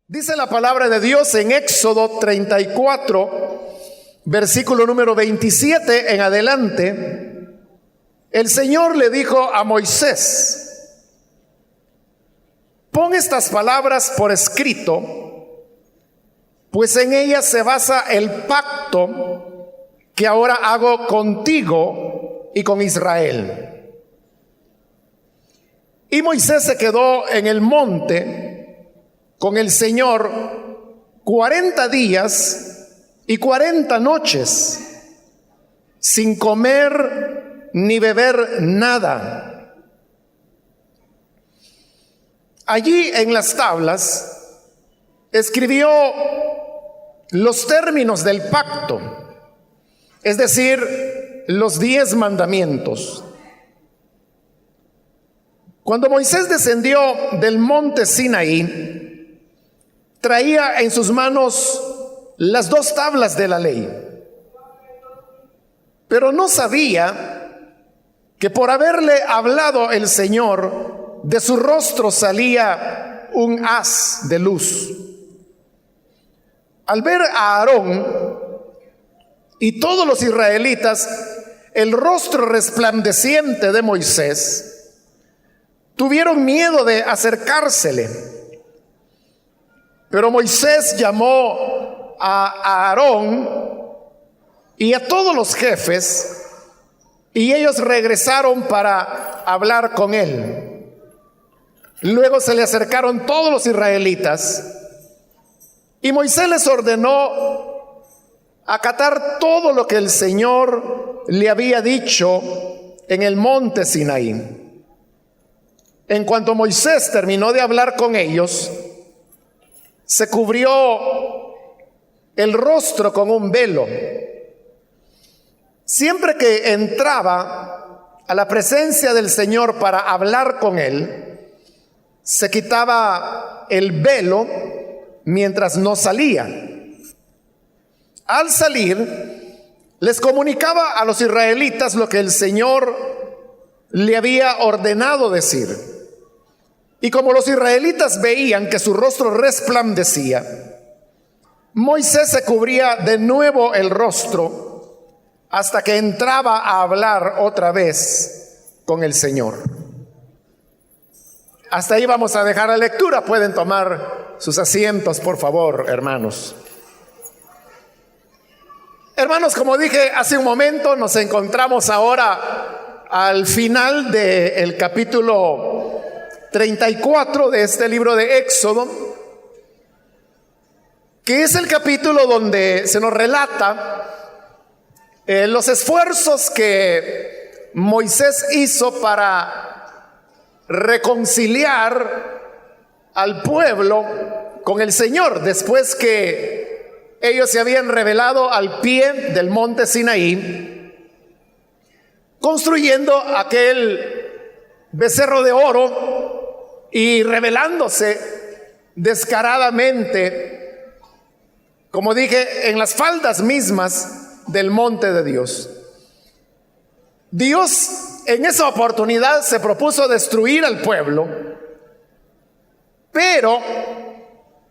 Dice la palabra de Dios en Éxodo 34, versículo número 27 en adelante. El Señor le dijo a Moisés: pon estas palabras por escrito, pues en ellas se basa el pacto que ahora hago contigo y con Israel. Y Moisés se quedó en el monte con el Señor 40 días y 40 noches, sin comer ni beber nada. Allí en las tablas escribió los términos del pacto, es decir, los 10 mandamientos. Cuando Moisés descendió del monte Sinaí, traía en sus manos las 2 tablas de la ley, pero no sabía que por haberle hablado el Señor, de su rostro salía un haz de luz. Al ver a Aarón y todos los israelitas el rostro resplandeciente de Moisés, tuvieron miedo de acercársele. Pero Moisés llamó a Aarón y a todos los jefes, y ellos regresaron para hablar con él. Luego se le acercaron todos los israelitas, y Moisés les ordenó acatar todo lo que el Señor le había dicho en el monte Sinaí. En cuanto Moisés terminó de hablar con ellos, se cubrió el rostro con un velo. Siempre que entraba a la presencia del Señor para hablar con él, se quitaba el velo mientras no salía. Al salir, les comunicaba a los israelitas lo que el Señor le había ordenado decir. Y como los israelitas veían que su rostro resplandecía, Moisés se cubría de nuevo el rostro hasta que entraba a hablar otra vez con el Señor. Hasta ahí vamos a dejar la lectura. Pueden tomar sus asientos, por favor, hermanos. Hermanos, como dije hace un momento, nos encontramos ahora al final del capítulo 34 de este libro de Éxodo, que es el capítulo donde se nos relata los esfuerzos que Moisés hizo para reconciliar al pueblo con el Señor, después que ellos se habían rebelado al pie del monte Sinaí, construyendo aquel becerro de oro y rebelándose descaradamente, como dije, en las faldas mismas del monte de Dios. Dios en esa oportunidad se propuso destruir al pueblo, pero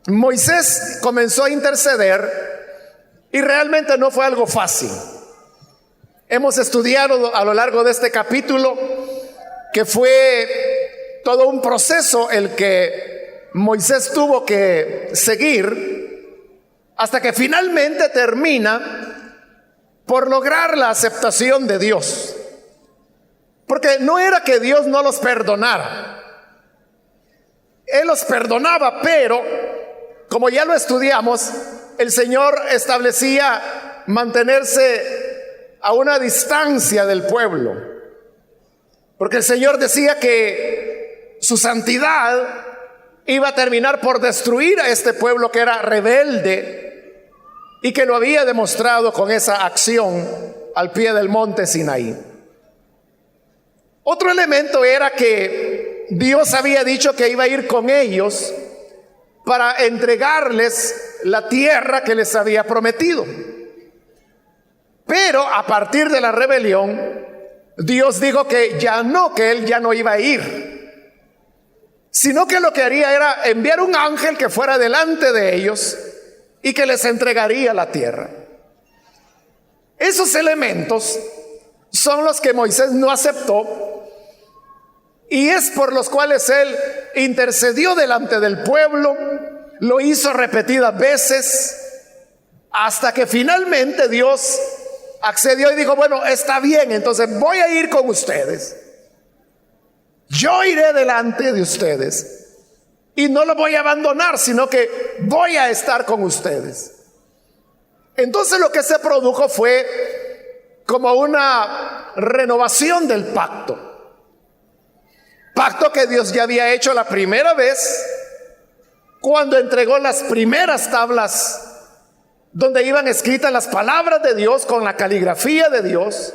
Moisés comenzó a interceder y realmente no fue algo fácil. Hemos estudiado a lo largo de este capítulo que fue todo un proceso el que Moisés tuvo que seguir hasta que finalmente termina por lograr la aceptación de Dios. Porque no era que Dios no los perdonara. Él los perdonaba, pero como ya lo estudiamos, el Señor establecía mantenerse a una distancia del pueblo. Porque el Señor decía que su santidad iba a terminar por destruir a este pueblo que era rebelde y que lo había demostrado con esa acción al pie del monte Sinaí. Otro elemento era que Dios había dicho que iba a ir con ellos para entregarles la tierra que les había prometido. Pero a partir de la rebelión, Dios dijo que Él ya no iba a ir. sino que lo que haría era enviar un ángel que fuera delante de ellos y que les entregaría la tierra. Esos elementos son los que Moisés no aceptó y es por los cuales él intercedió delante del pueblo, lo hizo repetidas veces, hasta que finalmente Dios accedió y dijo: bueno, está bien, entonces voy a ir con ustedes. Yo iré delante de ustedes y no los voy a abandonar, sino que voy a estar con ustedes. Entonces lo que se produjo fue como una renovación del pacto. Pacto que Dios ya había hecho la primera vez cuando entregó las primeras tablas donde iban escritas las palabras de Dios con la caligrafía de Dios,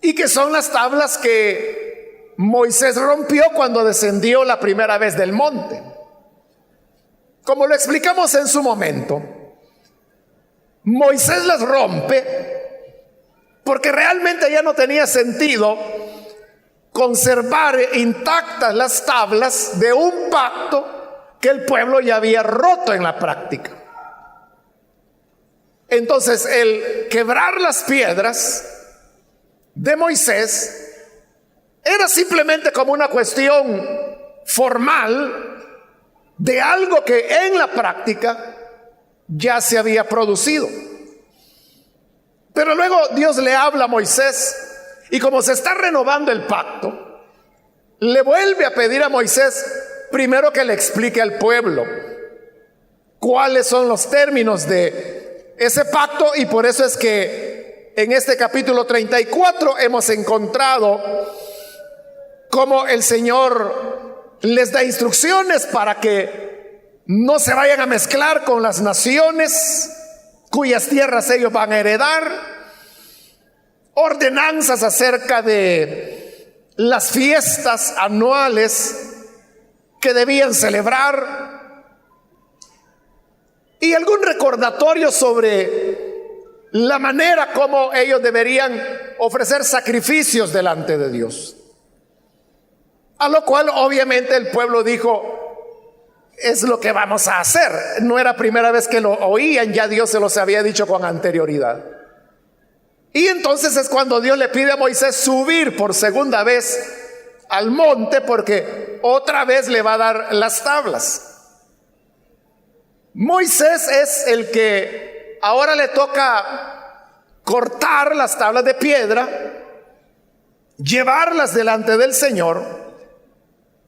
y que son las tablas que Moisés rompió cuando descendió la primera vez del monte. Como lo explicamos en su momento, Moisés las rompe porque realmente ya no tenía sentido conservar intactas las tablas de un pacto que el pueblo ya había roto en la práctica. Entonces, el quebrar las piedras de Moisés era simplemente como una cuestión formal de algo que en la práctica ya se había producido. Pero luego Dios le habla a Moisés, y como se está renovando el pacto, le vuelve a pedir a Moisés primero que le explique al pueblo cuáles son los términos de ese pacto. Y por eso es que en este capítulo 34 hemos encontrado cómo el Señor les da instrucciones para que no se vayan a mezclar con las naciones cuyas tierras ellos van a heredar, ordenanzas acerca de las fiestas anuales que debían celebrar, y algún recordatorio sobre la manera como ellos deberían ofrecer sacrificios delante de Dios. A lo cual obviamente el pueblo dijo: es lo que vamos a hacer. No era primera vez que lo oían, ya Dios se los había dicho con anterioridad. Y entonces es cuando Dios le pide a Moisés subir por segunda vez al monte, porque otra vez le va a dar las tablas. Moisés es el que ahora le toca cortar las tablas de piedra, llevarlas delante del Señor.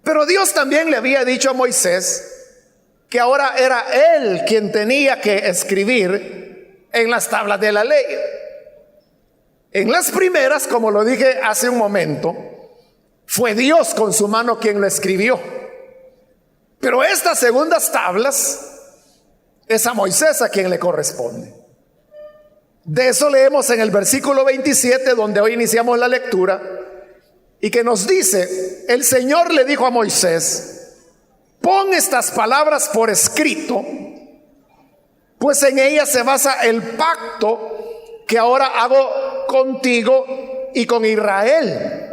Pero Dios también le había dicho a Moisés que ahora era él quien tenía que escribir en las tablas de la ley. En las primeras, como lo dije hace un momento, fue Dios con su mano quien lo escribió. Pero estas segundas tablas es a Moisés a quien le corresponde. De eso leemos en el versículo 27, donde hoy iniciamos la lectura, y que nos dice: el Señor le dijo a Moisés: pon estas palabras por escrito, pues en ellas se basa el pacto que ahora hago contigo y con Israel.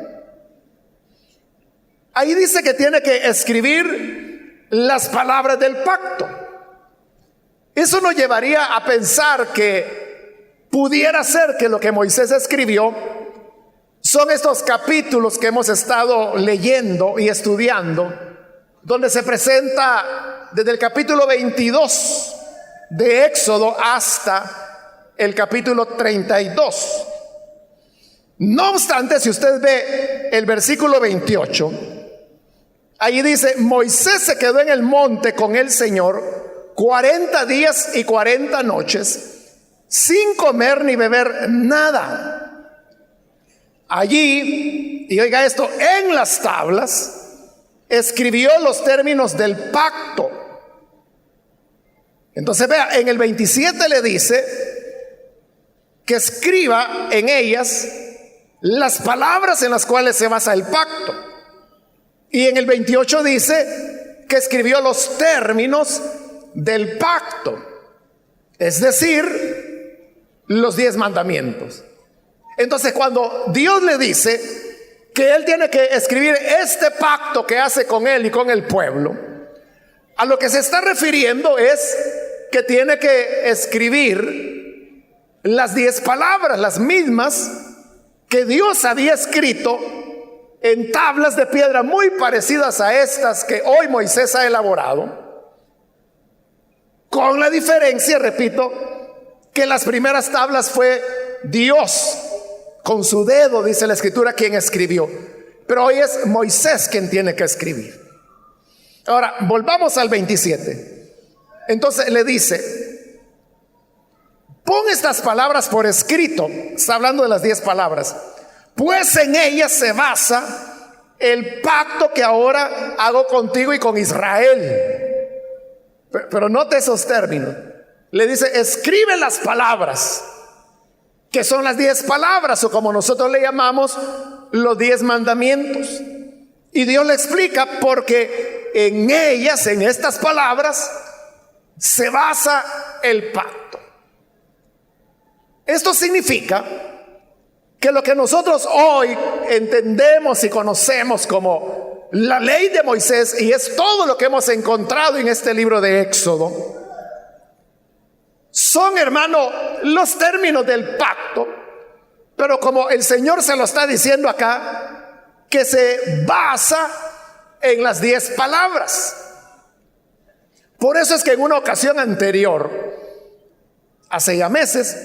Ahí dice que tiene que escribir las palabras del pacto. Eso nos llevaría a pensar que pudiera ser que lo que Moisés escribió son estos capítulos que hemos estado leyendo y estudiando, donde se presenta desde el capítulo 22 de Éxodo hasta el capítulo 32. No obstante, si usted ve el versículo 28, ahí dice: Moisés se quedó en el monte con el Señor 40 días y 40 noches, sin comer ni beber nada. Allí, y oiga esto, en las tablas escribió los términos del pacto. Entonces vea, en el 27 le dice que escriba en ellas las palabras en las cuales se basa el pacto. Y en el 28 dice que escribió los términos del pacto, es decir, los 10 mandamientos. Entonces, cuando Dios le dice que él tiene que escribir este pacto que hace con él y con el pueblo, a lo que se está refiriendo es que tiene que escribir las 10 palabras, las mismas que Dios había escrito en tablas de piedra muy parecidas a estas que hoy Moisés ha elaborado, con la diferencia, repito, que las primeras tablas fue Dios con su dedo, dice la escritura, quien escribió, pero hoy es Moisés quien tiene que escribir. Ahora, volvamos al 27. Entonces le dice: pon estas palabras por escrito. Está hablando de las 10 palabras, pues en ellas se basa el pacto que ahora hago contigo y con Israel. Pero note esos términos. Le dice: escribe las palabras, que son las 10 palabras, o como nosotros le llamamos, los 10 mandamientos. Y Dios le explica porque en ellas, en estas palabras, se basa el pacto. Esto significa que lo que nosotros hoy entendemos y conocemos como la ley de Moisés, y es todo lo que hemos encontrado en este libro de Éxodo, son, hermano, los términos del pacto, pero como el Señor se lo está diciendo acá, que se basa en las 10 palabras. Por eso es que en una ocasión anterior, hace ya meses,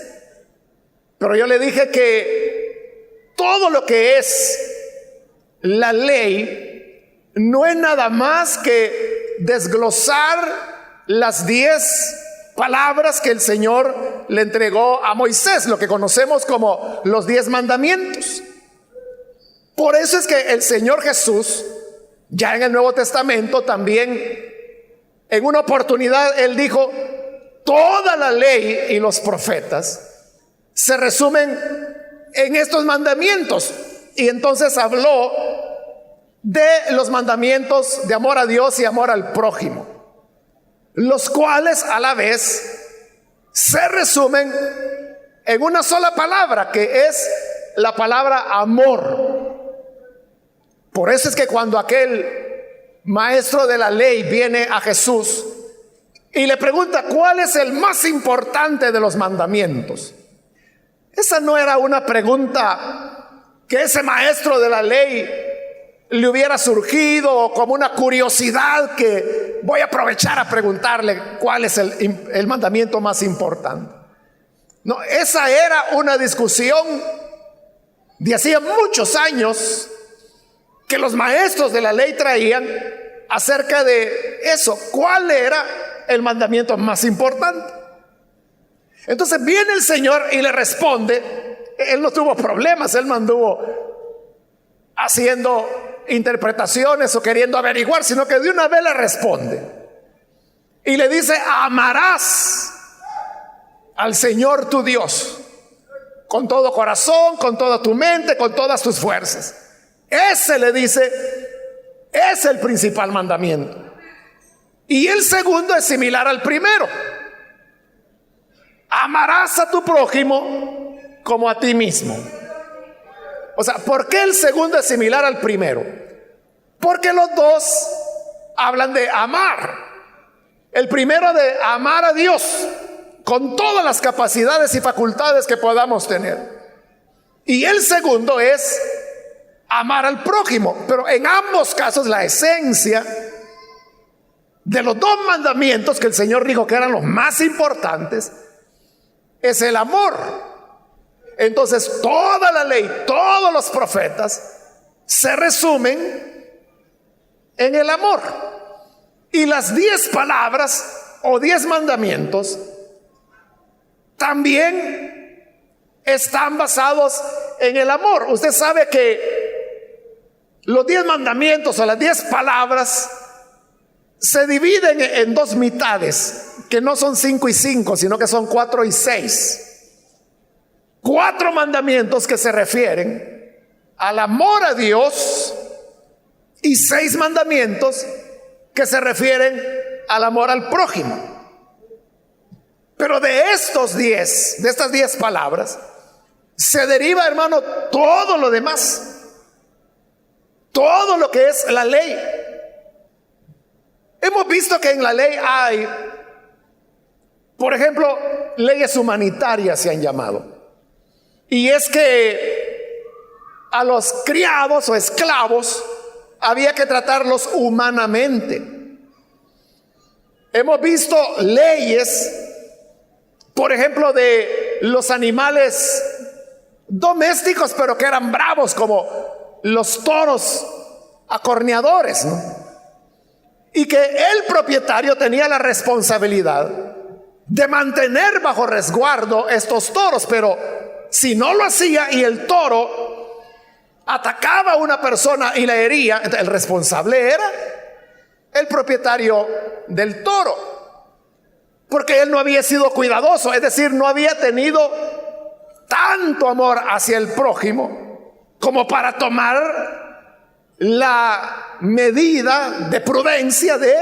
pero yo le dije que todo lo que es la ley no es nada más que desglosar las 10 palabras que el Señor le entregó a Moisés, lo que conocemos como los 10 mandamientos. Por eso es que el Señor Jesús, ya en el Nuevo Testamento también, en una oportunidad Él dijo: toda la ley y los profetas se resumen en estos mandamientos. Y entonces habló de los mandamientos de amor a Dios y amor al prójimo, los cuales a la vez se resumen en una sola palabra, que es la palabra amor. Por eso es que cuando aquel maestro de la ley viene a Jesús y le pregunta cuál es el más importante de los mandamientos, esa no era una pregunta que ese maestro de la ley le hubiera surgido como una curiosidad que voy a aprovechar a preguntarle cuál es el mandamiento más importante. No, esa era una discusión de hacía muchos años que los maestros de la ley traían acerca de eso, cuál era el mandamiento más importante. Entonces viene el Señor y le responde. Él no tuvo problemas, él no anduvo haciendo interpretaciones o queriendo averiguar, sino que de una vez le responde y le dice: amarás al Señor tu Dios con todo corazón, con toda tu mente, con todas tus fuerzas. Ese, le dice, es el principal mandamiento. Y el segundo es similar al primero: amarás a tu prójimo como a ti mismo. O sea, ¿por qué el segundo es similar al primero? Porque los dos hablan de amar. El primero de amar a Dios con todas las capacidades y facultades que podamos tener. Y el segundo es amar al prójimo. Pero en ambos casos la esencia de los 2 mandamientos que el Señor dijo que eran los más importantes es el amor. Entonces toda la ley, todos los profetas se resumen en el amor. Y las 10 palabras o 10 mandamientos también están basados en el amor. Usted sabe que los 10 mandamientos o las 10 palabras se dividen en 2 mitades, que no son 5 y 5, sino que son 4 y 6. 4 mandamientos que se refieren al amor a Dios y 6 mandamientos que se refieren al amor al prójimo. Pero de estos 10, de estas 10 palabras, se deriva, hermano, todo lo demás. todo lo que es la ley. Hemos visto que en la ley hay, por ejemplo, leyes humanitarias se han llamado. Y es que a los criados o esclavos había que tratarlos humanamente. Hemos visto leyes, por ejemplo, de los animales domésticos, pero que eran bravos, como los toros acorneadores, ¿no? Y que el propietario tenía la responsabilidad de mantener bajo resguardo estos toros, pero si no lo hacía y el toro atacaba a una persona y la hería, el responsable era el propietario del toro, porque él no había sido cuidadoso, es decir, no había tenido tanto amor hacia el prójimo como para tomar la medida de prudencia de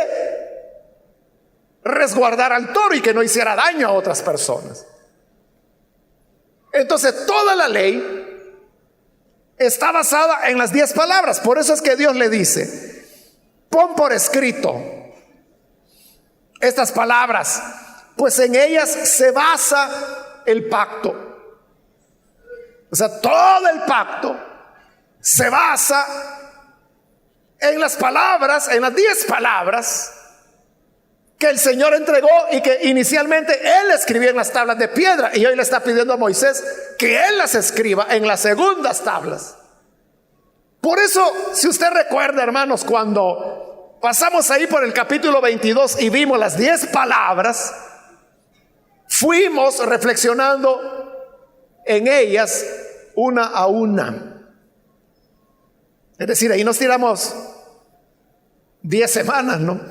resguardar al toro y que no hiciera daño a otras personas. Entonces toda la ley está basada en las 10 palabras. Por eso es que Dios le dice: pon por escrito estas palabras, pues en ellas se basa el pacto. O sea, todo el pacto se basa en las palabras, en las 10 palabras que el Señor entregó y que inicialmente Él escribió en las tablas de piedra, y hoy le está pidiendo a Moisés que Él las escriba en las segundas tablas. Por eso, si usted recuerda, hermanos, cuando pasamos ahí por el capítulo 22 y vimos las 10 palabras, fuimos reflexionando en ellas una a una. Es decir, ahí nos tiramos 10 semanas, ¿no?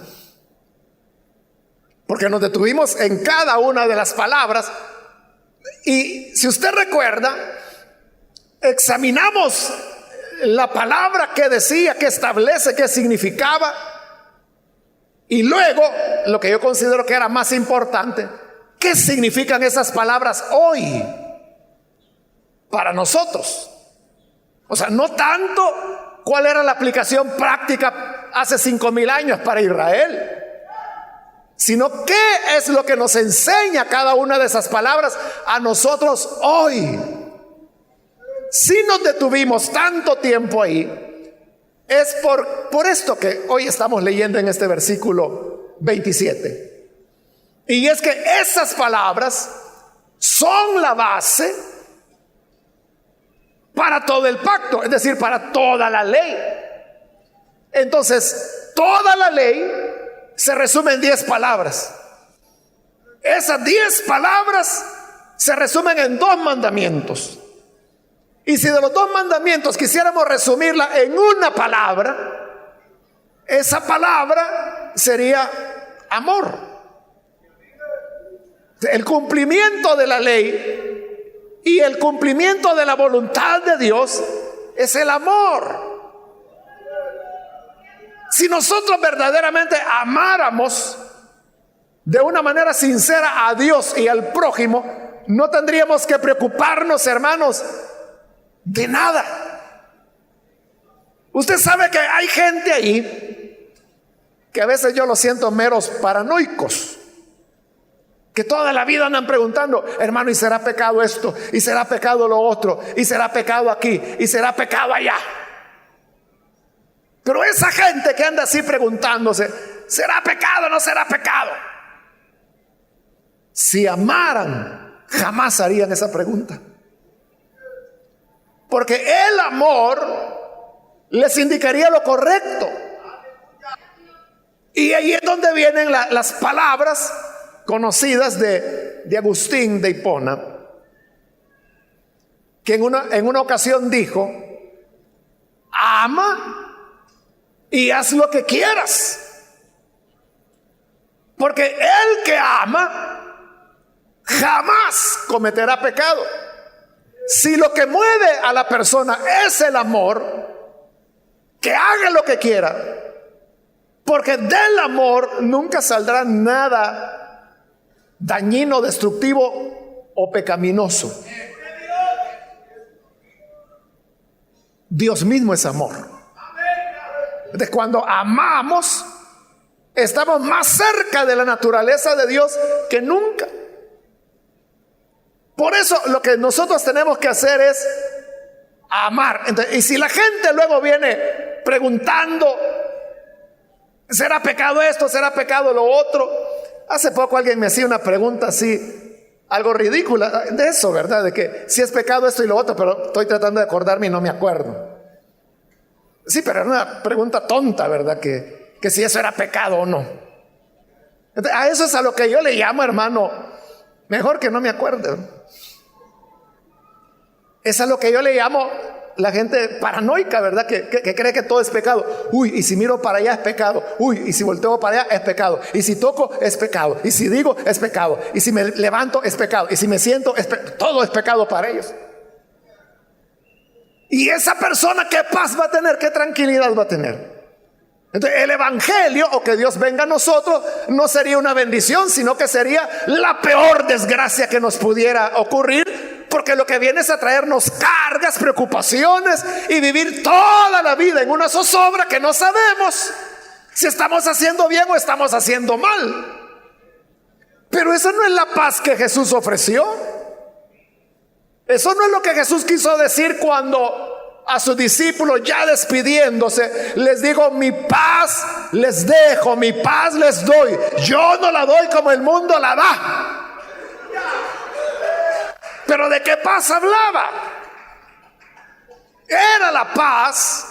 Porque nos detuvimos en cada una de las palabras. Y si usted recuerda, examinamos la palabra que decía, que establece, que significaba. Y luego, lo que yo considero que era más importante, ¿qué significan esas palabras hoy para nosotros? O sea, no tanto cuál era la aplicación práctica hace 5,000 años para Israel, sino qué es lo que nos enseña cada una de esas palabras a nosotros hoy. Si nos detuvimos tanto tiempo ahí, es por esto que hoy estamos leyendo en este versículo 27. Y es que esas palabras son la base para todo el pacto, es decir, para toda la ley. Entonces, toda la ley se resume en 10 palabras. Esas 10 palabras se resumen en 2 mandamientos. Y si de los 2 mandamientos quisiéramos resumirla en una palabra, esa palabra sería amor. El cumplimiento de la ley y el cumplimiento de la voluntad de Dios es el amor. Si nosotros verdaderamente amáramos de una manera sincera a Dios y al prójimo, no tendríamos que preocuparnos, hermanos, de nada. Usted sabe que hay gente ahí que a veces yo lo siento meros paranoicos, que toda la vida andan preguntando: hermano, ¿y será pecado esto? ¿Y será pecado lo otro? ¿Y será pecado aquí? ¿Y será pecado allá? Pero esa gente que anda así preguntándose: ¿será pecado o no será pecado? Si amaran, jamás harían esa pregunta. Porque el amor les indicaría lo correcto. Y ahí es donde vienen las palabras conocidas de Agustín de Hipona, que en una ocasión dijo: ama y haz lo que quieras, porque el que ama jamás cometerá pecado. Si lo que mueve a la persona es el amor, que haga lo que quiera, porque del amor nunca saldrá nada dañino, destructivo o pecaminoso. Dios mismo es amor. De cuando amamos, estamos más cerca de la naturaleza de Dios que nunca. Por eso lo que nosotros tenemos que hacer es amar. Entonces, y si la gente luego viene preguntando, ¿será pecado esto? ¿Será pecado lo otro? Hace poco alguien me hacía una pregunta así, algo ridícula, de eso, ¿verdad? De que si es pecado esto y lo otro, pero estoy tratando de acordarme y no me acuerdo. Sí, pero era una pregunta tonta, ¿verdad? Que si eso era pecado o no. Entonces, a eso es a lo que yo le llamo, hermano, mejor que no me acuerde. Es a lo que yo le llamo la gente paranoica, ¿verdad? Que cree que todo es pecado. Uy, y si miro para allá es pecado. Uy, y si volteo para allá es pecado. Y si toco es pecado. Y si digo es pecado. Y si me levanto es pecado. Y si me siento todo es pecado para ellos. Y esa persona, ¿qué paz va a tener? ¿Qué tranquilidad va a tener? Entonces el evangelio, o que Dios venga a nosotros, no sería una bendición, sino que sería la peor desgracia que nos pudiera ocurrir, porque lo que viene es a traernos cargas, preocupaciones y vivir toda la vida en una zozobra que no sabemos si estamos haciendo bien o estamos haciendo mal. Pero esa no es la paz que Jesús ofreció. Eso no es lo que Jesús quiso decir cuando a sus discípulos, ya despidiéndose, les digo: mi paz les dejo, mi paz les doy. Yo no la doy como el mundo la da. Pero ¿de qué paz hablaba? Era la paz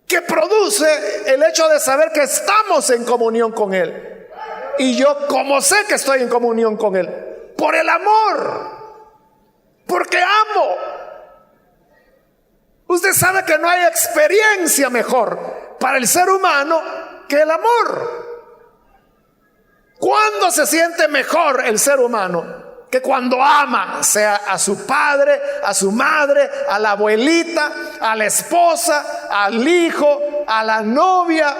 que produce el hecho de saber que estamos en comunión con Él. Y yo, como sé que estoy en comunión con Él, por el amor, porque amo. Usted sabe que no hay experiencia mejor para el ser humano que el amor. ¿Cuándo se siente mejor el ser humano? Que cuando ama, sea a su padre, a su madre, a la abuelita, a la esposa, al hijo, a la novia,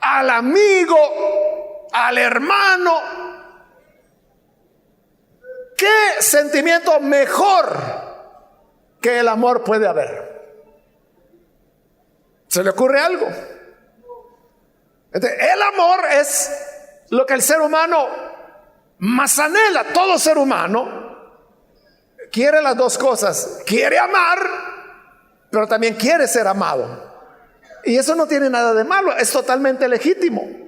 al amigo, al hermano. ¿Qué sentimiento mejor que el amor puede haber? ¿Se le ocurre algo? Entonces, el amor es lo que el ser humano más anhela. Todo ser humano quiere las dos cosas: quiere amar, pero también quiere ser amado. Y eso no tiene nada de malo, es totalmente legítimo.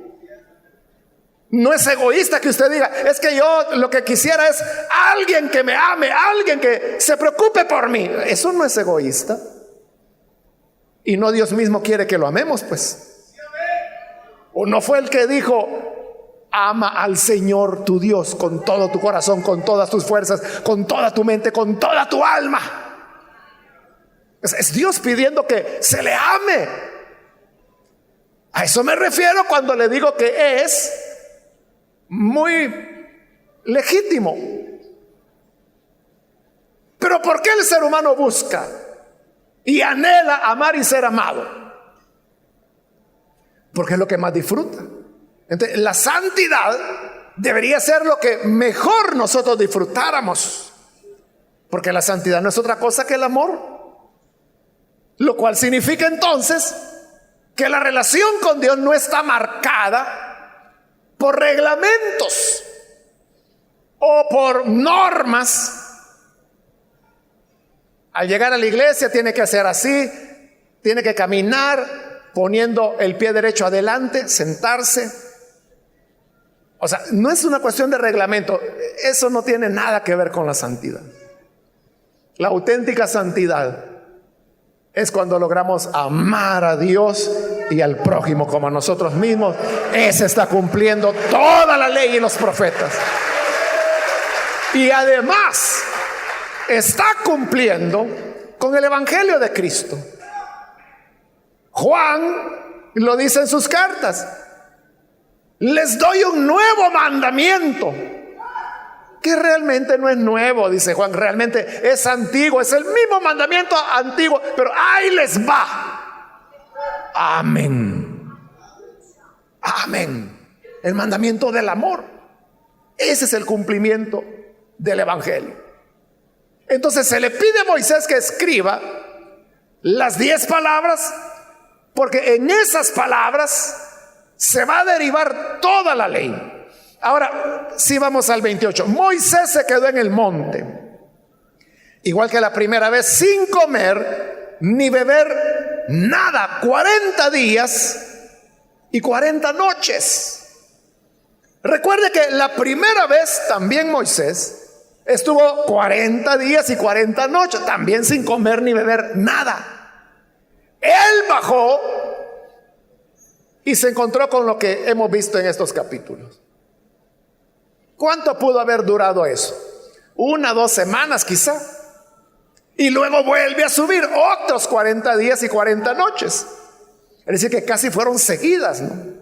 No es egoísta que usted diga: es que yo lo que quisiera es alguien que me ame, alguien que se preocupe por mí. Eso no es egoísta. Y no Dios mismo quiere que lo amemos, pues. ¿O no fue el que dijo: ama al Señor tu Dios con todo tu corazón, con todas tus fuerzas, con toda tu mente, con toda tu alma? Es Dios pidiendo que se le ame. A eso me refiero cuando le digo que es muy legítimo. Pero ¿por qué el ser humano busca y anhela amar y ser amado? Porque es lo que más disfruta. Entonces, la santidad debería ser lo que mejor nosotros disfrutáramos, porque la santidad no es otra cosa que el amor. Lo cual significa entonces que la relación con Dios no está marcada por reglamentos o por normas. Al llegar a la iglesia tiene que hacer así, tiene que caminar poniendo el pie derecho adelante, sentarse. O sea, no es una cuestión de reglamento. Eso no tiene nada que ver con la santidad. La auténtica santidad es cuando logramos amar a Dios y al prójimo como a nosotros mismos. Ese está cumpliendo toda la ley y los profetas. Y además está cumpliendo con el evangelio de Cristo. Juan lo dice en sus cartas: les doy un nuevo mandamiento, que realmente no es nuevo, dice Juan, realmente es antiguo, es el mismo mandamiento antiguo, pero ahí les va. Amén. Amén. El mandamiento del amor. Ese es el cumplimiento del evangelio. Entonces se le pide a Moisés que escriba las 10 palabras, porque en esas palabras se va a derivar toda la ley. Ahora, si vamos al 28, Moisés se quedó en el monte, igual que la primera vez, sin comer ni beber nada, 40 días y 40 noches. Recuerde que la primera vez también Moisés estuvo 40 días y 40 noches, también sin comer ni beber nada. Él bajó y se encontró con lo que hemos visto en estos capítulos. ¿Cuánto pudo haber durado eso? 1 o 2 semanas quizá. Y luego vuelve a subir otros 40 días y 40 noches. Es decir, que casi fueron seguidas, ¿no?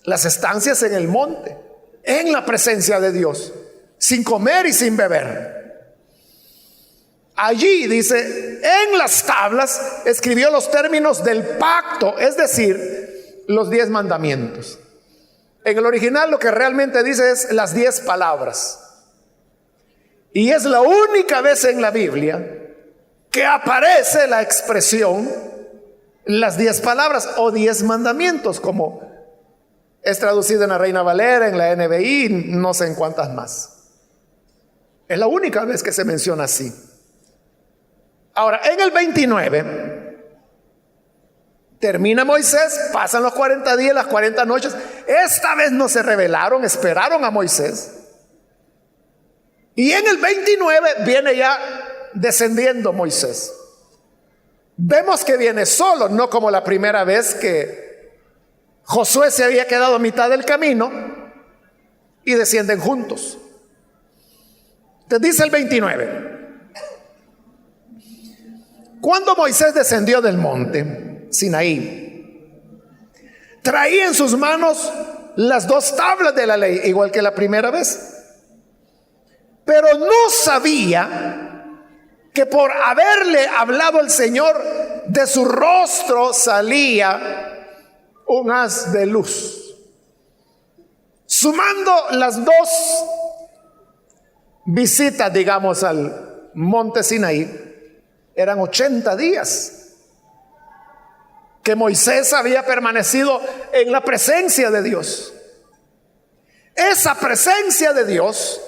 Las estancias en el monte, en la presencia de Dios, sin comer y sin beber. Allí dice, en las tablas escribió los términos del pacto, es decir, los 10 mandamientos. En el original lo que realmente dice es las 10 palabras. Y es la única vez en la Biblia que aparece la expresión las 10 palabras o 10 mandamientos, como es traducido en la Reina Valera, en la NBI, no sé en cuántas más. Es la única vez que se menciona así. Ahora, en el 29 termina Moisés, pasan los 40 días, las 40 noches. Esta vez no se rebelaron, esperaron a Moisés. Y en el 29 viene ya descendiendo Moisés. Vemos que viene solo, no como la primera vez que Josué se había quedado a mitad del camino y descienden juntos. Entonces dice el 29. Cuando Moisés descendió del monte Sinaí, traía en sus manos las 2 tablas de la ley, igual que la primera vez. Pero no sabía que por haberle hablado el Señor, de su rostro salía un haz de luz. Sumando las 2 visitas, digamos, al monte Sinaí, eran 80 días que Moisés había permanecido en la presencia de Dios. Esa presencia de Dios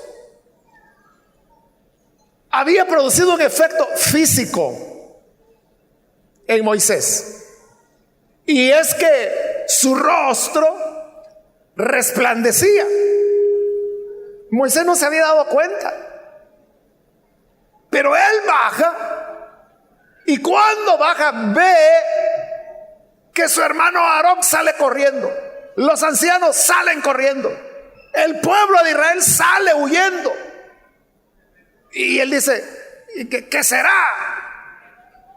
había producido un efecto físico en Moisés, y es que su rostro resplandecía. Moisés no se había dado cuenta, pero él baja, y cuando baja ve que su hermano Aarón sale corriendo, los ancianos salen corriendo, el pueblo de Israel sale huyendo. Y él dice, ¿qué será?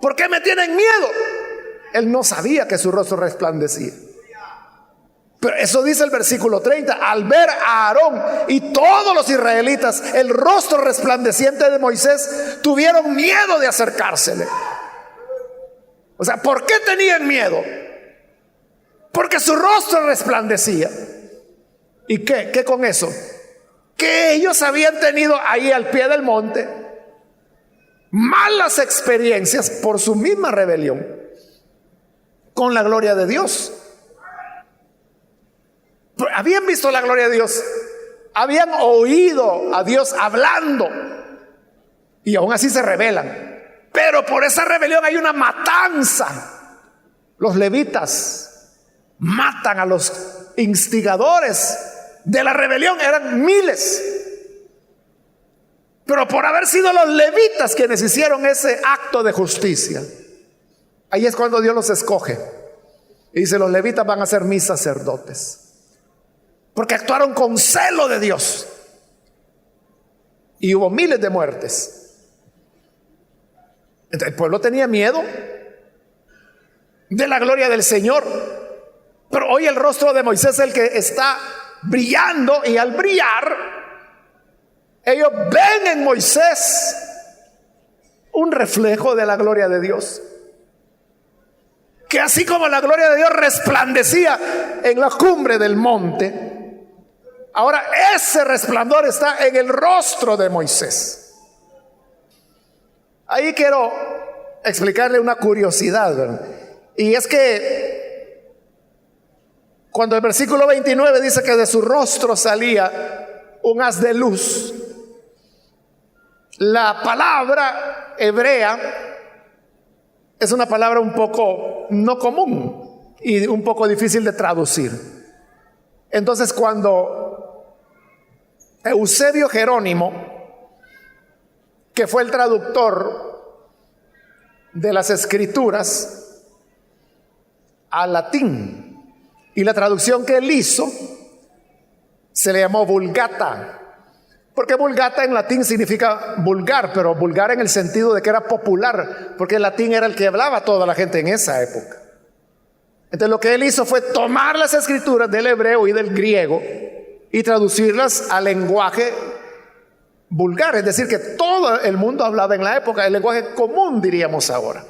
¿Por qué me tienen miedo? Él no sabía que su rostro resplandecía. Pero eso dice el versículo 30. Al ver a Aarón y todos los israelitas el rostro resplandeciente de Moisés, tuvieron miedo de acercársele. O sea, ¿por qué tenían miedo? Porque su rostro resplandecía. ¿Y qué con eso? Que ellos habían tenido ahí al pie del monte malas experiencias por su misma rebelión con la gloria de Dios. Habían visto la gloria de Dios, habían oído a Dios hablando, y aún así se rebelan. Pero por esa rebelión hay una matanza. Los levitas matan a los instigadores de la rebelión, eran miles. Pero por haber sido los levitas quienes hicieron ese acto de justicia, ahí es cuando Dios los escoge y dice: los levitas van a ser mis sacerdotes, porque actuaron con celo de Dios. Y hubo miles de muertes. Entonces, el pueblo tenía miedo de la gloria del Señor. Pero hoy el rostro de Moisés es el que está brillando, y al brillar ellos ven en Moisés un reflejo de la gloria de Dios, que así como la gloria de Dios resplandecía en la cumbre del monte, ahora ese resplandor está en el rostro de Moisés. Ahí quiero explicarle una curiosidad, ¿verdad? Y es que cuando el versículo 29 dice que de su rostro salía un haz de luz, la palabra hebrea es una palabra un poco no común y un poco difícil de traducir. Entonces, cuando Eusebio Jerónimo, que fue el traductor de las Escrituras al latín, y la traducción que él hizo se le llamó Vulgata, porque Vulgata en latín significa vulgar, pero vulgar en el sentido de que era popular, porque el latín era el que hablaba toda la gente en esa época. Entonces lo que él hizo fue tomar las escrituras del hebreo y del griego y traducirlas al lenguaje vulgar, es decir, que todo el mundo hablaba en la época, el lenguaje común diríamos ahora.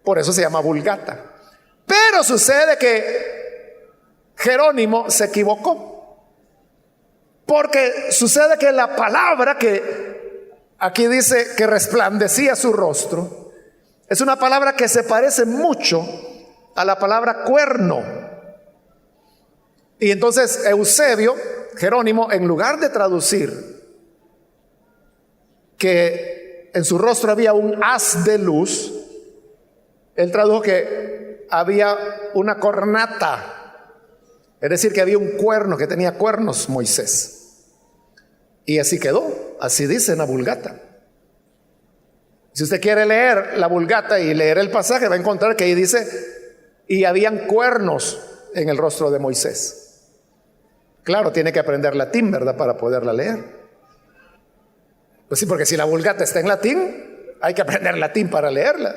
Por eso se llama Vulgata. Pero sucede que Jerónimo se equivocó, porque sucede que la palabra que aquí dice que resplandecía su rostro es una palabra que se parece mucho a la palabra cuerno. Y entonces Eusebio Jerónimo, en lugar de traducir que en su rostro había un haz de luz, él tradujo que había una cornata, es decir, que había un cuerno, que tenía cuernos Moisés. Y así quedó, así dice en la Vulgata. Si usted quiere leer la Vulgata y leer el pasaje, va a encontrar que ahí dice: y habían cuernos en el rostro de Moisés. Claro, tiene que aprender latín, ¿verdad?, para poderla leer. Pues sí, porque si la Vulgata está en latín, hay que aprender latín para leerla.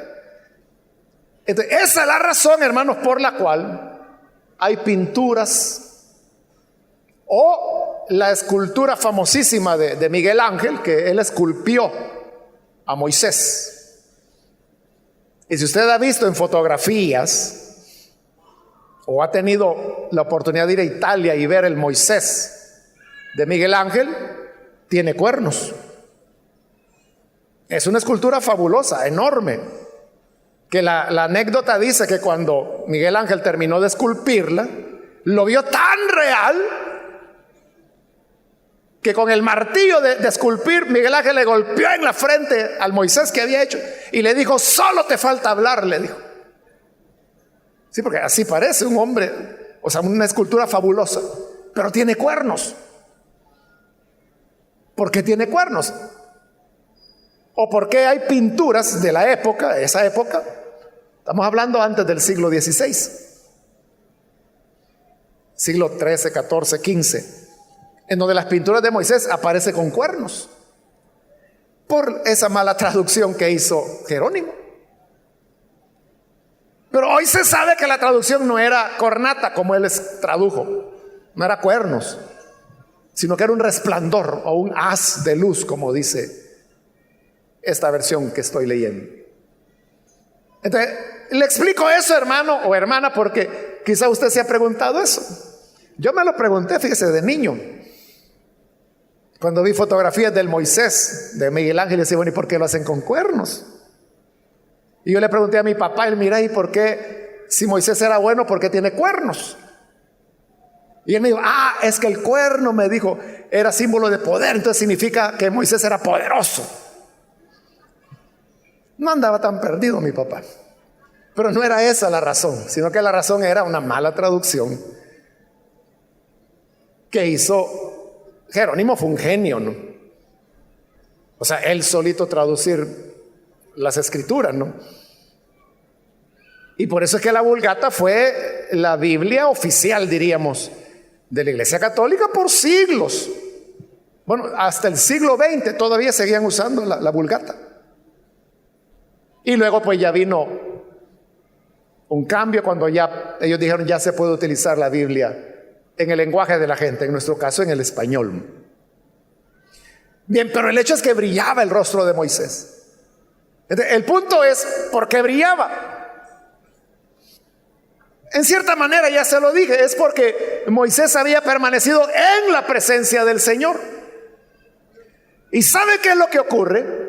Entonces, esa es la razón, hermanos, por la cual hay pinturas o la escultura famosísima de Miguel Ángel, que él esculpió a Moisés. Y si usted ha visto en fotografías o ha tenido la oportunidad de ir a Italia y ver el Moisés de Miguel Ángel, tiene cuernos. Es una escultura fabulosa, enorme, que la anécdota dice que cuando Miguel Ángel terminó de esculpirla, lo vio tan real que con el martillo de esculpir, Miguel Ángel le golpeó en la frente al Moisés que había hecho y le dijo: solo te falta hablar, le dijo. Sí, porque así parece un hombre, o sea, una escultura fabulosa, pero tiene cuernos. ¿Por qué tiene cuernos? ¿O por qué hay pinturas de la época, de esa época? Estamos hablando antes del siglo XVI, siglo XIII, XIV, XV, en donde las pinturas de Moisés aparecen con cuernos, por esa mala traducción que hizo Jerónimo. Pero hoy se sabe que la traducción no era cornata, como él les tradujo, no era cuernos, sino que era un resplandor o un haz de luz, como dice esta versión que estoy leyendo. Entonces, le explico eso, hermano o hermana, porque quizá usted se ha preguntado eso. Yo me lo pregunté, fíjese, de niño, cuando vi fotografías del Moisés de Miguel Ángel, y decía: bueno, ¿y por qué lo hacen con cuernos? Y yo le pregunté a mi papá, él: mira, ¿y por qué, si Moisés era bueno, por qué tiene cuernos? Y él me dijo: es que el cuerno, me dijo, era símbolo de poder, entonces significa que Moisés era poderoso. No andaba tan perdido mi papá, pero no era esa la razón, sino que la razón era una mala traducción que hizo Jerónimo. Fue un genio, ¿no? O sea, él solito traducir las escrituras, ¿no? Y por eso es que la Vulgata fue la Biblia oficial, diríamos, de la Iglesia Católica por siglos. Bueno, hasta el siglo XX todavía seguían usando la Vulgata. Y luego pues ya vino un cambio cuando ya ellos dijeron: ya se puede utilizar la Biblia en el lenguaje de la gente, en nuestro caso en el español. Bien, pero el hecho es que brillaba el rostro de Moisés. Entonces, el punto es: ¿por qué brillaba? En cierta manera, ya se lo dije, es porque Moisés había permanecido en la presencia del Señor. ¿Y sabe qué es lo que ocurre?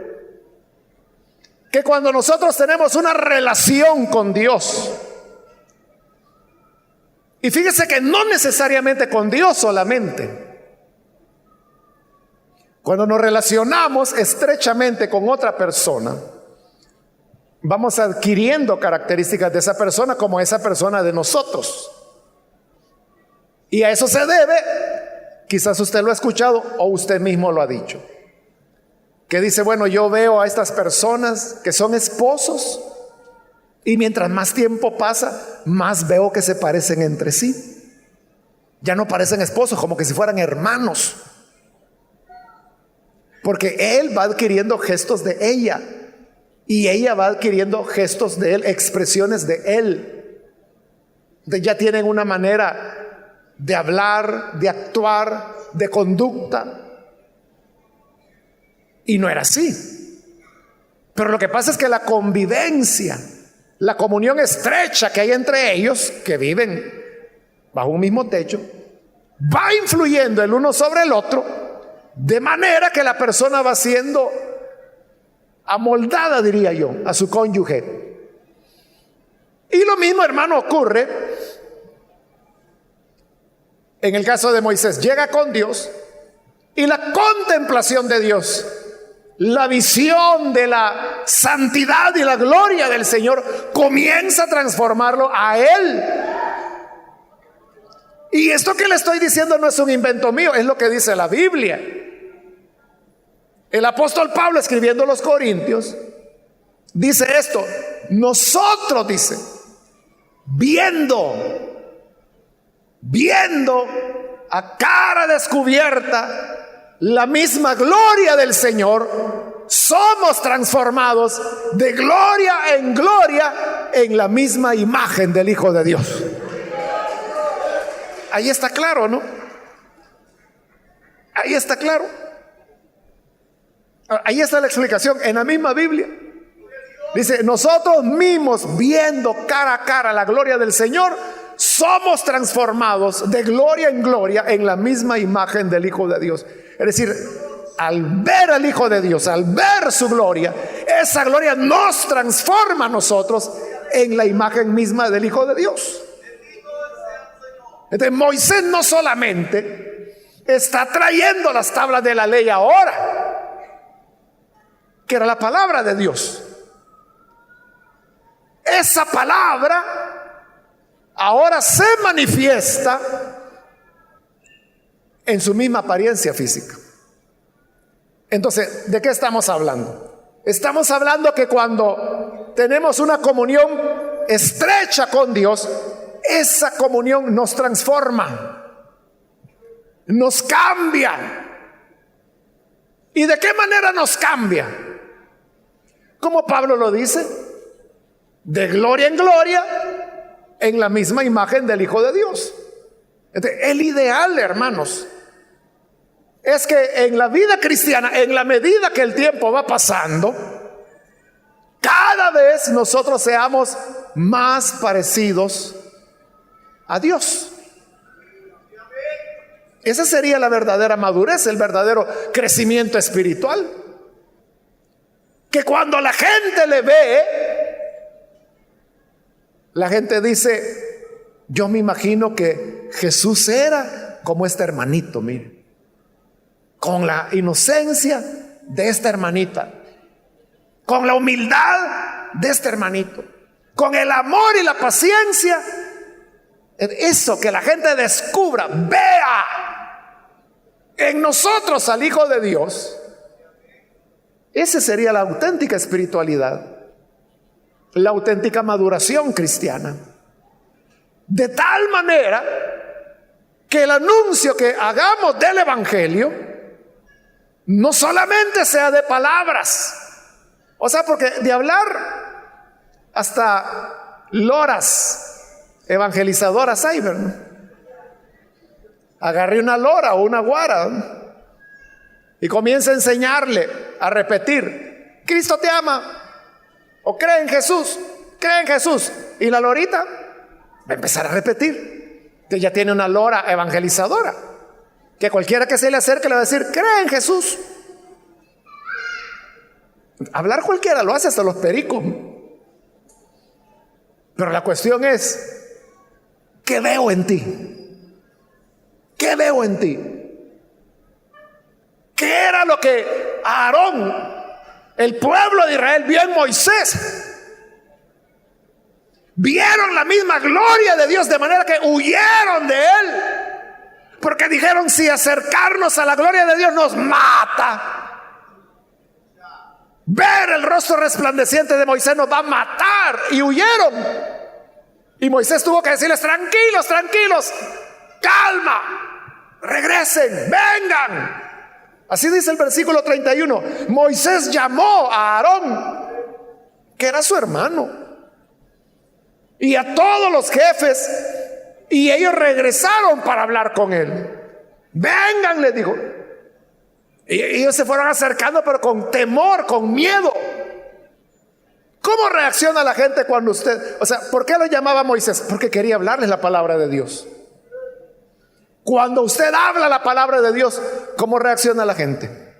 que cuando nosotros tenemos una relación con Dios, y fíjese que no necesariamente con Dios solamente, cuando nos relacionamos estrechamente con otra persona, vamos adquiriendo características de esa persona como esa persona de nosotros. Y a eso se debe, quizás usted lo ha escuchado o usted mismo lo ha dicho, que dice, bueno, yo veo a estas personas que son esposos y mientras más tiempo pasa, más veo que se parecen entre sí. Ya no parecen esposos, como que si fueran hermanos. Porque él va adquiriendo gestos de ella y ella va adquiriendo gestos de él, expresiones de él. Ya tienen una manera de hablar, de actuar, de conducta. Y no era así. Pero lo que pasa es que la convivencia, la comunión estrecha que hay entre ellos, que viven bajo un mismo techo, va influyendo el uno sobre el otro, de manera que la persona va siendo amoldada, diría yo, a su cónyuge. Y lo mismo, hermano, ocurre en el caso de Moisés. Llega con Dios y la contemplación de Dios, la visión de la santidad y la gloria del Señor comienza a transformarlo a él. Y esto que le estoy diciendo no es un invento mío, es lo que dice la Biblia. El apóstol Pablo, escribiendo a los Corintios, dice esto: nosotros, dice, viendo a cara descubierta la misma gloria del Señor, somos transformados de gloria en gloria en la misma imagen del Hijo de Dios. Ahí está claro, ¿no? Ahí está claro. Ahí está la explicación en la misma Biblia. Dice, nosotros mismos, viendo cara a cara la gloria del Señor, somos transformados de gloria en gloria en la misma imagen del Hijo de Dios. Es decir, al ver al Hijo de Dios, al ver su gloria, esa gloria nos transforma a nosotros en la imagen misma del Hijo de Dios. Entonces, Moisés no solamente está trayendo las tablas de la ley ahora, que era la palabra de Dios. Esa palabra ahora se manifiesta en su misma apariencia física. Entonces, ¿de qué estamos hablando? Estamos hablando que cuando tenemos una comunión estrecha con Dios, esa comunión nos transforma, nos cambia. ¿Y de qué manera nos cambia? Como Pablo lo dice, de gloria en gloria en la misma imagen del Hijo de Dios. Entonces, el ideal, hermanos, es que en la vida cristiana, en la medida que el tiempo va pasando, cada vez nosotros seamos más parecidos a Dios. Esa sería la verdadera madurez, el verdadero crecimiento espiritual. Que cuando la gente le ve, la gente dice, yo me imagino que Jesús era como este hermanito, mire, con la inocencia de esta hermanita, con la humildad de este hermanito, con el amor y la paciencia. Eso, que la gente descubra, vea en nosotros al Hijo de Dios. Esa sería la auténtica espiritualidad, la auténtica maduración cristiana. De tal manera que el anuncio que hagamos del Evangelio no solamente sea de palabras, o sea, porque de hablar hasta loras evangelizadoras hay, ¿verdad? Agarre una lora o una guara, ¿no? Y comienza a enseñarle, a repetir, Cristo te ama, o cree en Jesús, cree en Jesús. Y la lorita va a empezar a repetir. Entonces ya tiene una lora evangelizadora, que cualquiera que se le acerque le va a decir, cree en Jesús. Hablar cualquiera lo hace, hasta los pericos. Pero la cuestión es, ¿qué veo en ti? ¿Qué veo en ti? ¿Qué era lo que Aarón, el pueblo de Israel, vio en Moisés? Vieron la misma gloria de Dios, de manera que huyeron de él, porque dijeron: si acercarnos a la gloria de Dios nos mata, ver el rostro resplandeciente de Moisés nos va a matar. Y huyeron. Y Moisés tuvo que decirles: tranquilos, tranquilos, calma, regresen, vengan. Así dice el versículo 31. Moisés llamó a Aarón, que era su hermano, y a todos los jefes, y ellos regresaron para hablar con él. Vengan, le dijo. Y ellos se fueron acercando, pero con temor, con miedo. ¿Cómo reacciona la gente cuando usted, por qué lo llamaba Moisés? Porque quería hablarles la palabra de Dios. Cuando usted habla la palabra de Dios, ¿cómo reacciona la gente?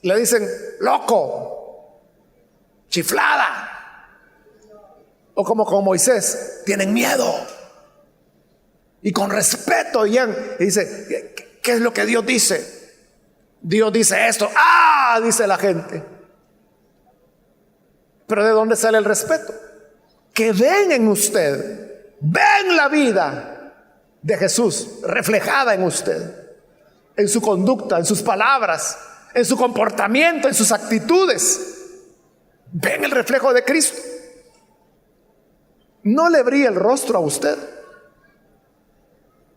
Le dicen: loco, chiflada. O como con Moisés, tienen miedo. Y con respeto, y dice: ¿qué es lo que Dios dice? Dios dice esto. ¡Ah!, dice la gente. Pero ¿de dónde sale el respeto? Que ven en usted, ven la vida de Jesús reflejada en usted, en su conducta, en sus palabras, en su comportamiento, en sus actitudes. Ven el reflejo de Cristo. No le brilla el rostro a usted,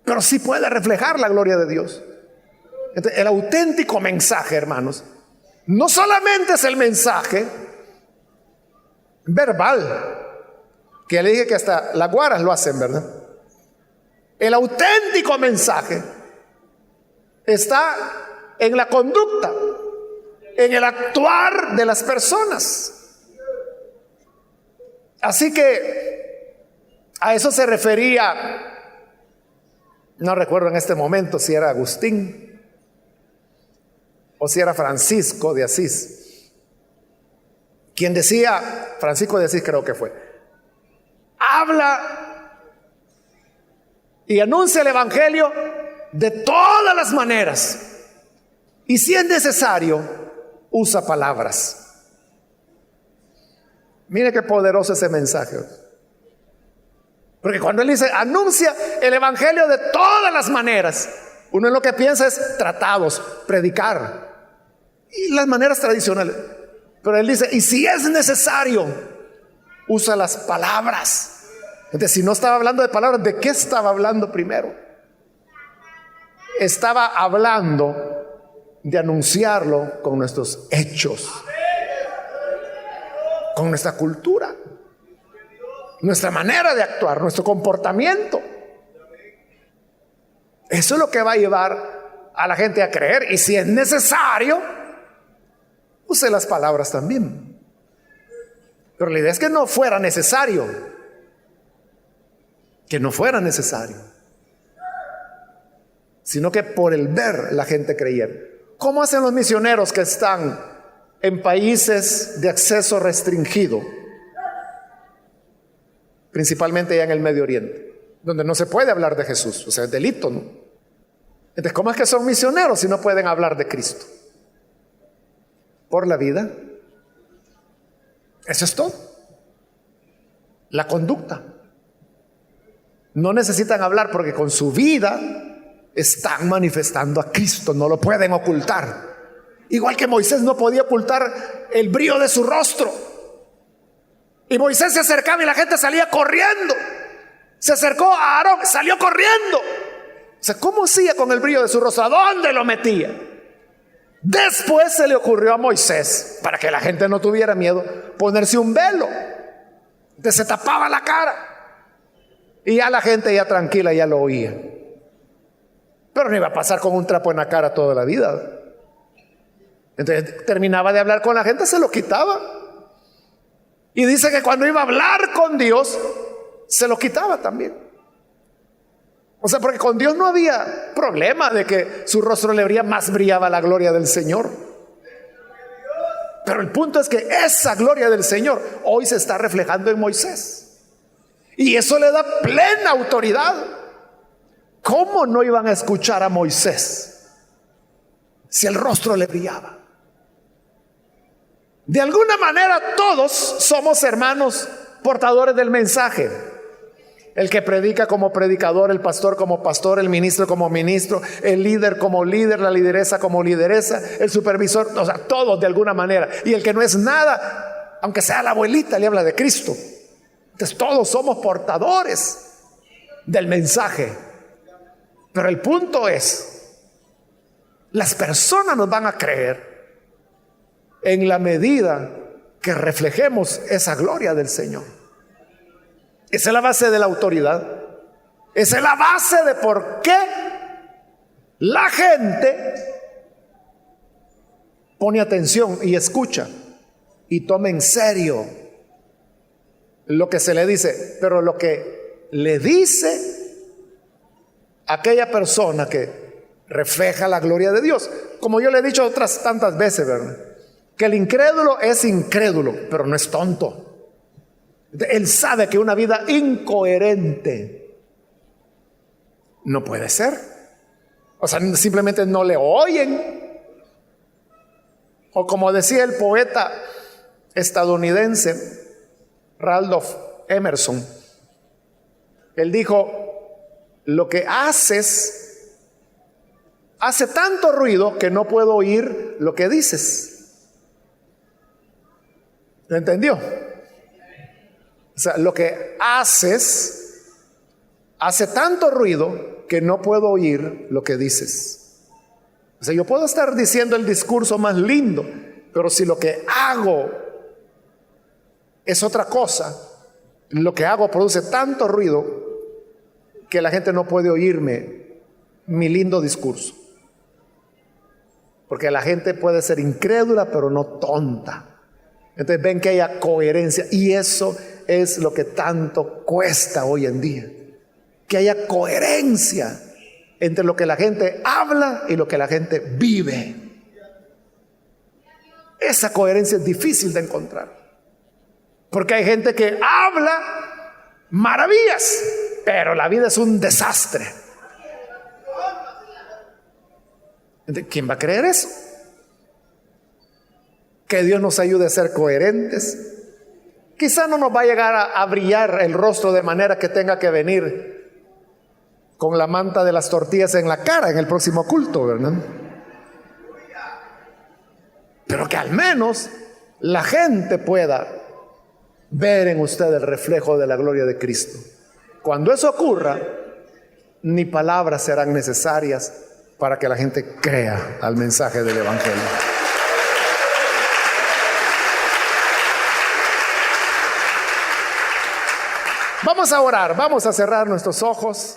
pero sí puede reflejar la gloria de Dios. Entonces, el auténtico mensaje, hermanos, no solamente es el mensaje verbal, que le dije que hasta las guaras lo hacen, ¿verdad? El auténtico mensaje está en la conducta, en el actuar de las personas. Así que a eso se refería, no recuerdo en este momento si era Agustín o si era Francisco de Asís, quien decía, Francisco de Asís creo que fue: habla y anuncia el evangelio de todas las maneras, y si es necesario, usa palabras. Mire qué poderoso ese mensaje. Porque cuando él dice anuncia el evangelio de todas las maneras, uno lo que piensa es tratados, predicar y las maneras tradicionales. Pero él dice: y si es necesario, usa las palabras. Entonces, si no estaba hablando de palabras, ¿de qué estaba hablando primero? Estaba hablando de anunciarlo con nuestros hechos, con nuestra cultura, nuestra manera de actuar, nuestro comportamiento. Eso es lo que va a llevar a la gente a creer. Y si es necesario, use las palabras también. Pero la idea es que no fuera necesario. Que no fuera necesario, sino que por el ver la gente creyera. ¿Cómo hacen los misioneros que están en países de acceso restringido? Principalmente ya en el Medio Oriente, donde no se puede hablar de Jesús, es delito, ¿no? Entonces, ¿cómo es que son misioneros si no pueden hablar de Cristo? Por la vida. Eso es todo. La conducta. No necesitan hablar porque con su vida están manifestando a Cristo, no lo pueden ocultar. Igual que Moisés no podía ocultar el brillo de su rostro. Y Moisés se acercaba y la gente salía corriendo. Se acercó a Aarón, salió corriendo. O sea, ¿cómo hacía con el brillo de su rostro? ¿A dónde lo metía? Después se le ocurrió a Moisés, para que la gente no tuviera miedo, ponerse un velo. Entonces se tapaba la cara. Y ya la gente ya tranquila ya lo oía. Pero no iba a pasar con un trapo en la cara toda la vida. Entonces terminaba de hablar con la gente, se lo quitaba. Y dice que cuando iba a hablar con Dios, se lo quitaba también. O sea, porque con Dios no había problema de que su rostro le brillaba, más brillaba la gloria del Señor. Pero el punto es que esa gloria del Señor hoy se está reflejando en Moisés. Y eso le da plena autoridad. ¿Cómo no iban a escuchar a Moisés si el rostro le brillaba? De alguna manera todos somos hermanos portadores del mensaje. El que predica como predicador, el pastor como pastor, el ministro como ministro, el líder como líder, la lideresa como lideresa, el supervisor, o sea, todos de alguna manera. Y el que no es nada, aunque sea la abuelita, le habla de Cristo. Entonces todos somos portadores del mensaje. Pero el punto es, las personas nos van a creer en la medida que reflejemos esa gloria del Señor. Esa es la base de la autoridad. Esa es la base de por qué la gente pone atención y escucha y toma en serio lo que se le dice. Pero lo que le dice aquella persona que refleja la gloria de Dios, como yo le he dicho otras tantas veces, ¿verdad? Que el incrédulo es incrédulo, pero no es tonto. Él sabe que una vida incoherente no puede ser. O sea, simplemente no le oyen. O como decía el poeta estadounidense Randolph Emerson, él dijo: lo que haces hace tanto ruido que no puedo oír lo que dices. ¿Lo entendió? O sea, lo que haces hace tanto ruido que no puedo oír lo que dices. O sea, yo puedo estar diciendo el discurso más lindo, pero si lo que hago es otra cosa, lo que hago produce tanto ruido que la gente no puede oírme mi lindo discurso. Porque la gente puede ser incrédula, pero no tonta. Entonces ven que haya coherencia, y eso es lo que tanto cuesta hoy en día, que haya coherencia entre lo que la gente habla y lo que la gente vive. Esa coherencia es difícil de encontrar, porque hay gente que habla maravillas, pero la vida es un desastre. Entonces, ¿quién va a creer eso? Que Dios nos ayude a ser coherentes. Quizá no nos va a llegar a brillar el rostro de manera que tenga que venir con la manta de las tortillas en la cara en el próximo culto, ¿verdad? Pero que al menos la gente pueda ver en usted el reflejo de la gloria de Cristo. Cuando eso ocurra, ni palabras serán necesarias para que la gente crea al mensaje del Evangelio. Vamos a orar, vamos a cerrar nuestros ojos.